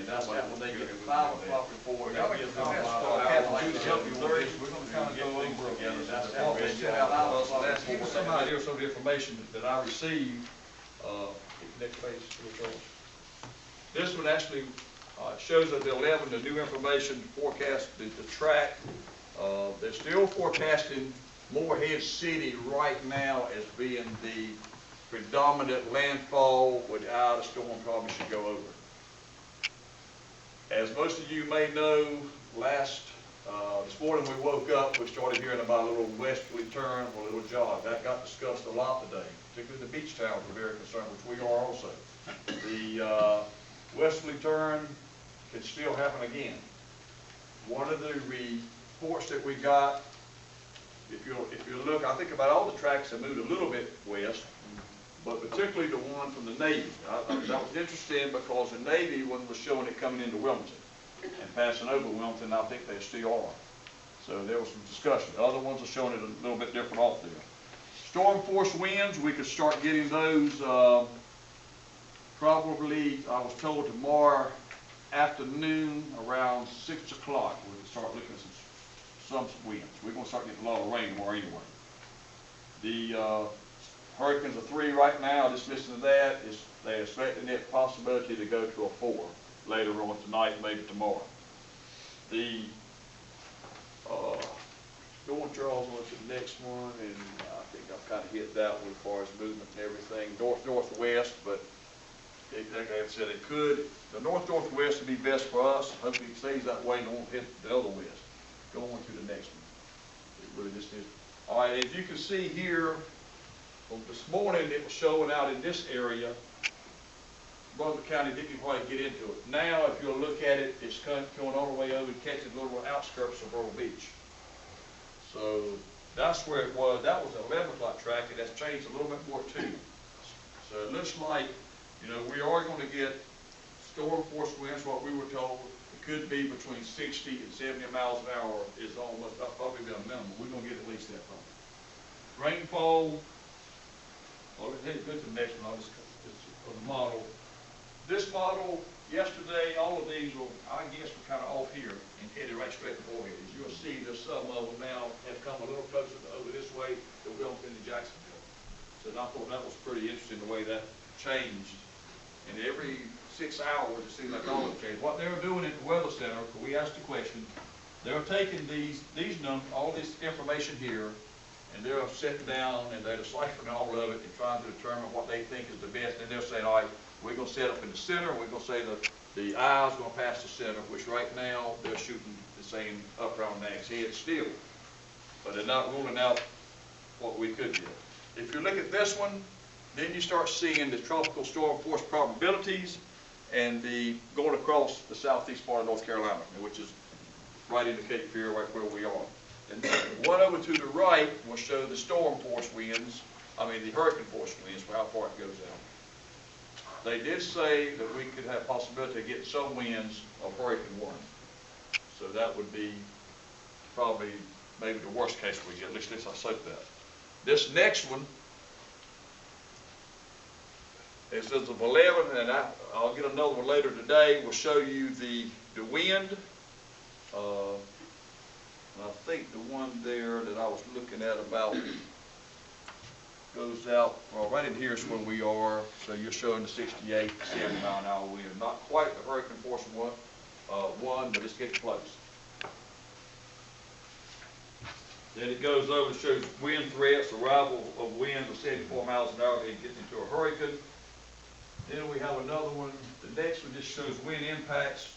and that's when they get the 5 o'clock report. Captain, to help you with this, we're gonna kind of go over what was set out. Give us some idea of some of the information that I received. Next page, Charles. This one actually shows us the 11, the new information forecast, the track. They're still forecasting Morehead City right now as being the predominant landfall without a storm probably should go over. As most of you may know, this morning we woke up, we started hearing about a little westerly turn, a little jog. That got discussed a lot today, particularly the beach towns were very concerned, which we are also. The westerly turn can still happen again. One of the reports that we got, if you look, I think about all the tracks that moved a little bit west, but particularly the one from the Navy. That was interesting because the Navy one was showing it coming into Wilmington and passing over Wilmington. I think they still are. So there was some discussion. The other ones are showing it a little bit different off there. Storm force winds, we could start getting those probably, I was told, tomorrow afternoon around 6 o'clock. We can start looking at some winds. We're going to start getting a lot of rain tomorrow anyway. The hurricanes are 3 right now. Just listening to that, they're expecting that possibility to go to a 4 later on tonight, maybe tomorrow. The storm Charles was the next one, and I think I've kind of hit that one as far as movement and everything. North-northwest, but like I said, it could. The north-northwest would be best for us. Hopefully it stays that way and won't hit the other west. Go on to the next one. It really just is. All right, as you can see here, well, this morning it was showing out in this area. Brunswick County didn't quite get into it. Now, if you'll look at it, it's going all the way over and catching the little outskirts of Myrtle Beach. So that's where it was. That was an 11 o'clock track, and that's changed a little bit more too. So it looks like, you know, we are going to get storm force winds, what we were told. It could be between 60 and 70 miles an hour is almost, probably be a minimum. We're going to get at least that from it. Rainfall, well, let's go to the next one. I'll just the model. This model, yesterday, all of these were, I guess, were kind of off here and headed right straight to Morehead. As you'll see, there's some of them now have come a little closer to over this way to Wilmington and Jacksonville. So I thought that was pretty interesting the way that changed. And every 6 hours, it seems like all of it changed. What they were doing at the Weather Center, because we asked the question, they were taking these numbers, all this information here, and they're sitting down and they're deciphering all of it and trying to determine what they think is the best. And they're saying, all right, we're going to set up in the center. We're going to say that the eye is going to pass the center, which right now they're shooting the same up around Nag's Head still. But they're not ruling out what we could get. If you look at this one, then you start seeing the tropical storm force probabilities and the going across the southeast part of North Carolina, which is right in the Cape Fear, right where we are. And one over to the right will show the storm force winds, the hurricane force winds for how far it goes out. They did say that we could have possibility of getting some winds of Hurricane 1. So that would be probably maybe the worst case we get, at least I hope that. This next one, it says of 11, and I'll get another one later today. We'll show you the wind. And I think the one there that I was looking at about goes out, well, right in here is where we are. So you're showing the 68, 70 mile an hour wind. Not quite the hurricane force one, but it's getting close. Then it goes over and shows wind threats, arrival of winds of 74 miles an hour and getting into a hurricane. Then we have another one. The next one just shows wind impacts.